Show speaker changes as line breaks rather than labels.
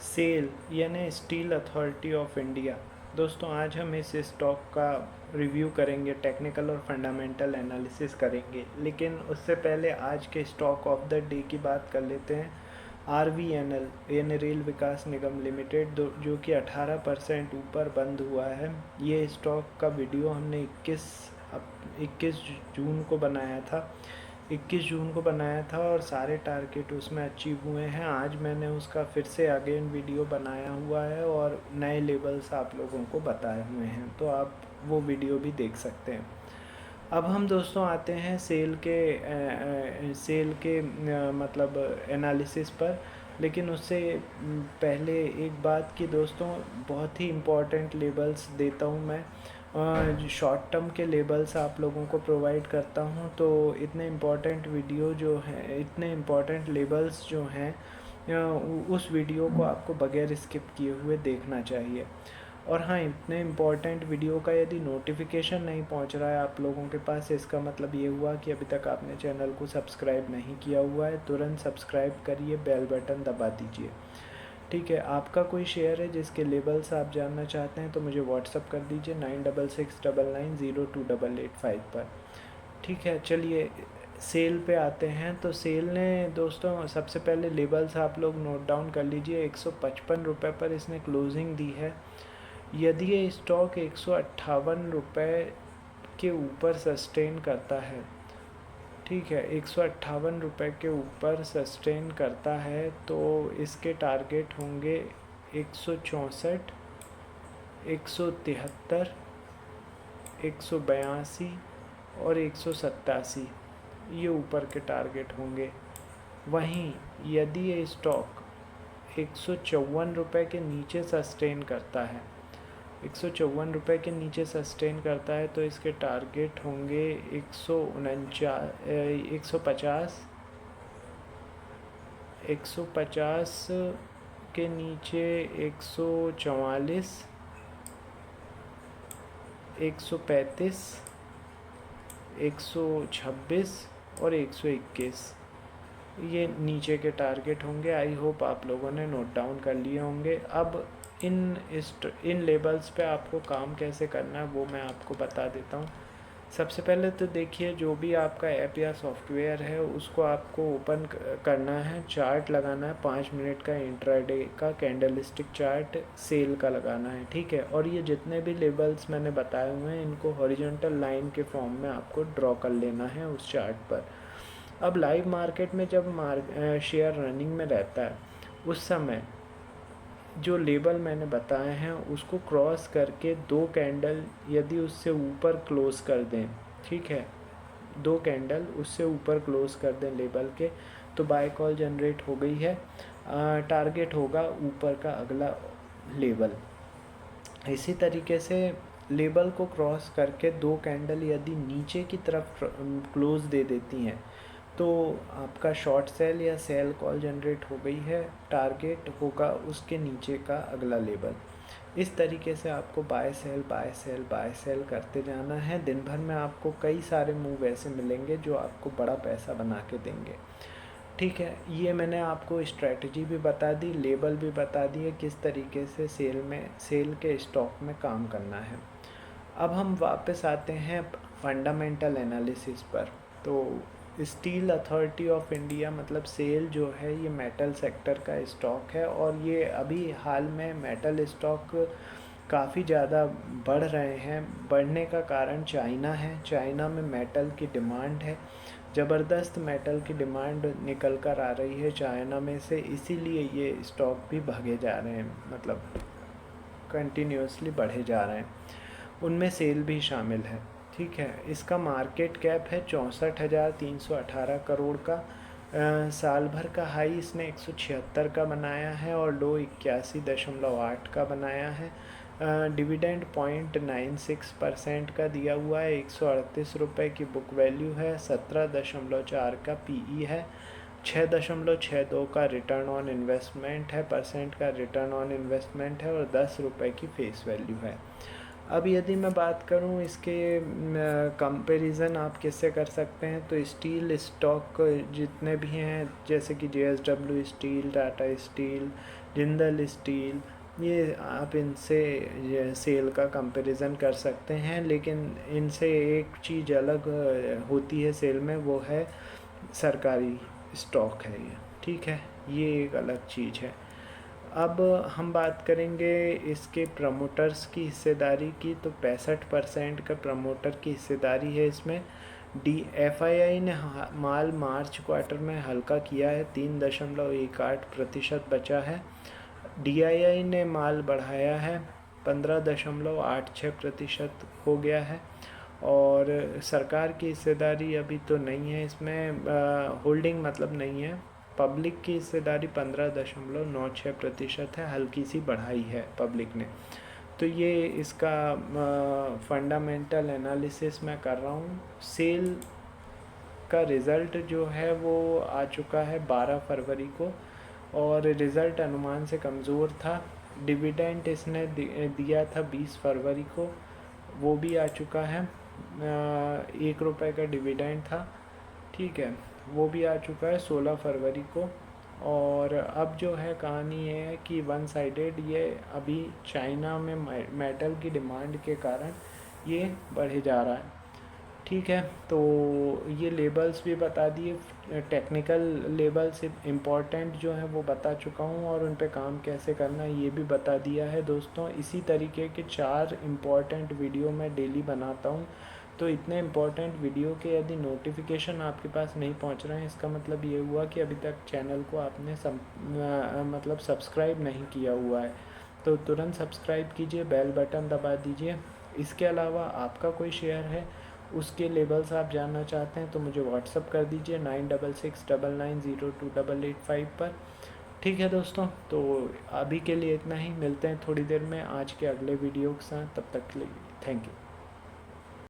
Cell यानी steel authority of India. दोस्तों आज हम इस स्टॉक का रिव्यू करेंगे, टेक्निकल और फंडामेंटल एनालिसिस करेंगे, लेकिन उससे पहले आज के स्टॉक ऑफ द डे की बात कर लेते हैं। RVNL यानी रेल विकास निगम लिमिटेड जो कि 18% ऊपर बंद हुआ है। ये स्टॉक का वीडियो हमने 21 जून को बनाया था। 21 जून को बनाया था और सारे टारगेट उसमें अचीव हुए हैं। आज मैंने उसका फिर से अगेन वीडियो बनाया हुआ है और नए लेवल्स आप लोगों को बताए हुए हैं, तो आप वो वीडियो भी देख सकते हैं। अब हम दोस्तों आते हैं सेल के मतलब एनालिसिस पर। लेकिन उससे पहले एक बात कि दोस्तों बहुत ही इम्पोर्टेंट लेबल्स देता हूँ मैं, शॉर्ट टर्म के लेबल्स आप लोगों को प्रोवाइड करता हूँ। तो इतने इम्पोर्टेंट वीडियो जो है, इतने इम्पोर्टेंट लेबल्स जो हैं, उस वीडियो को आपको बगैर स्किप किए हुए देखना चाहिए। और हाँ, इतने इम्पोर्टेंट वीडियो का यदि नोटिफिकेशन नहीं पहुंच रहा है आप लोगों के पास, इसका मतलब ये हुआ कि अभी तक आपने चैनल को सब्सक्राइब नहीं किया हुआ है। तुरंत सब्सक्राइब करिए, बेल बटन दबा दीजिए। ठीक है, आपका कोई शेयर है जिसके लेबल्स आप जानना चाहते हैं तो मुझे व्हाट्सअप कर दीजिए 9669902885 पर। ठीक है, चलिए सेल पे आते हैं। तो सेल ने दोस्तों सबसे पहले लेबल्स आप लोग नोट डाउन कर लीजिए। 155 रुपये पर इसने क्लोजिंग दी है। यदि ये स्टॉक 158 रुपये के ऊपर सस्टेन करता है, ठीक है, 158 रुपये के ऊपर सस्टेन करता है तो इसके टारगेट होंगे 164, 173, 182 और 187। ये ऊपर के टारगेट होंगे। वहीं यदि ये स्टॉक 154 रुपये के नीचे सस्टेन करता है, 154 रुपये के नीचे सस्टेन करता है तो इसके टारगेट होंगे 150, 150 के नीचे 144, 135, 126 और 121। ये नीचे के टारगेट होंगे। आई होप आप लोगों ने नोट डाउन कर लिए होंगे। अब इन लेबल्स पे आपको काम कैसे करना है वो मैं आपको बता देता हूँ। सबसे पहले तो देखिए, जो भी आपका ऐप या सॉफ्टवेयर है उसको आपको ओपन करना है, चार्ट लगाना है। 5 मिनट का इंट्राडे का कैंडलस्टिक चार्ट सेल का लगाना है, ठीक है। और ये जितने भी लेबल्स मैंने बताए हुए हैं इनको हॉरिजॉन्टल लाइन के फॉर्म में आपको ड्रॉ कर लेना है उस चार्ट पर। अब लाइव मार्केट में जब शेयर रनिंग में रहता है उस समय जो लेबल मैंने बताए हैं उसको क्रॉस करके 2 कैंडल यदि उससे ऊपर क्लोज कर दें, ठीक है, 2 कैंडल उससे ऊपर क्लोज कर दें लेबल के, तो बाय कॉल जनरेट हो गई है। टारगेट होगा ऊपर का अगला लेबल। इसी तरीके से लेबल को क्रॉस करके 2 कैंडल यदि नीचे की तरफ क्लोज दे देती हैं तो आपका शॉर्ट सेल या सेल कॉल जनरेट हो गई है। टारगेट होगा उसके नीचे का अगला लेवल। इस तरीके से आपको by cell by cell by cell करते जाना है। दिन भर में आपको कई सारे मूव ऐसे मिलेंगे जो आपको बड़ा पैसा बना के देंगे, ठीक है। ये मैंने आपको स्ट्रेटजी भी बता दी, लेबल भी बता दिए किस तरीके से सेल के स्टॉक में काम करना है। अब हम वापस आते हैं फंडामेंटल एनालिसिस पर। तो स्टील अथॉरिटी ऑफ इंडिया मतलब सेल जो है ये मेटल सेक्टर का स्टॉक है और ये अभी हाल में मेटल स्टॉक काफ़ी ज़्यादा बढ़ रहे हैं। बढ़ने का कारण चाइना है। चाइना में मेटल की डिमांड है, ज़बरदस्त मेटल की डिमांड निकल कर आ रही है चाइना में से, इसीलिए ये स्टॉक भी भागे जा रहे हैं, मतलब कंटिन्यूसली बढ़े जा रहे हैं। उनमें सेल भी शामिल है, ठीक है। इसका मार्केट कैप है 64,318 करोड़ का। साल भर का हाई इसने 176 का बनाया है और लो 81.8 का बनाया है। डिविडेंड 0.96% का दिया हुआ है। 138 रुपये की बुक वैल्यू है। 17.4 का पीई है। 6.62 का रिटर्न ऑन इन्वेस्टमेंट है, परसेंट का रिटर्न ऑन इन्वेस्टमेंट है और 10 रुपये की फेस वैल्यू है। अब यदि मैं बात करूं इसके कंपैरिजन आप किससे कर सकते हैं, तो स्टील स्टॉक जितने भी हैं जैसे कि JSW steel, Tata steel, Jindal steel, ये आप इनसे ये सेल का कंपैरिजन कर सकते हैं। लेकिन इनसे एक चीज़ अलग होती है सेल में, वो है सरकारी स्टॉक है ये, ठीक है, ये एक अलग चीज़ है। अब हम बात करेंगे इसके प्रमोटर्स की हिस्सेदारी की, तो 65% का प्रमोटर की हिस्सेदारी है इसमें। DFII ने माल मार्च क्वार्टर में हल्का किया है, 3.18% बचा है। DII ने माल बढ़ाया है, 15.86% हो गया है। और सरकार की हिस्सेदारी अभी तो नहीं है इसमें, होल्डिंग मतलब नहीं है। पब्लिक की हिस्सेदारी 15.96% है, हल्की सी बढ़ाई है पब्लिक ने। तो ये इसका फंडामेंटल एनालिसिस मैं कर रहा हूँ। सेल का रिज़ल्ट जो है वो आ चुका है 12 फरवरी को, और रिज़ल्ट अनुमान से कमज़ोर था। डिविडेंड इसने दिया था 20 फरवरी को, वो भी आ चुका है। 1 रुपये का डिविडेंड था, ठीक है, वो भी आ चुका है 16 फरवरी को। और अब जो है कहानी ये है कि वन साइडेड ये अभी चाइना में मेटल की डिमांड के कारण ये बढ़े जा रहा है, ठीक है। तो ये लेबल्स भी बता दिए, टेक्निकल लेबल्स इम्पॉर्टेंट जो हैं वो बता चुका हूँ, और उन पे काम कैसे करना है ये भी बता दिया है दोस्तों। इसी तरीके के 4 इम्पॉर्टेंट वीडियो मैं डेली बनाता हूँ। तो इतने इम्पॉर्टेंट वीडियो के यदि नोटिफिकेशन आपके पास नहीं पहुँच रहे हैं, इसका मतलब ये हुआ कि अभी तक चैनल को आपने मतलब सब्सक्राइब नहीं किया हुआ है। तो तुरंत सब्सक्राइब कीजिए, बेल बटन दबा दीजिए। इसके अलावा आपका कोई शेयर है, उसके लेबल्स आप जानना चाहते हैं, तो मुझे व्हाट्सअप कर दीजिए 9669902885 पर, ठीक है दोस्तों। तो अभी के लिए इतना ही, मिलते हैं थोड़ी देर में आज के अगले वीडियो के साथ, तब तक के लिए थैंक यू।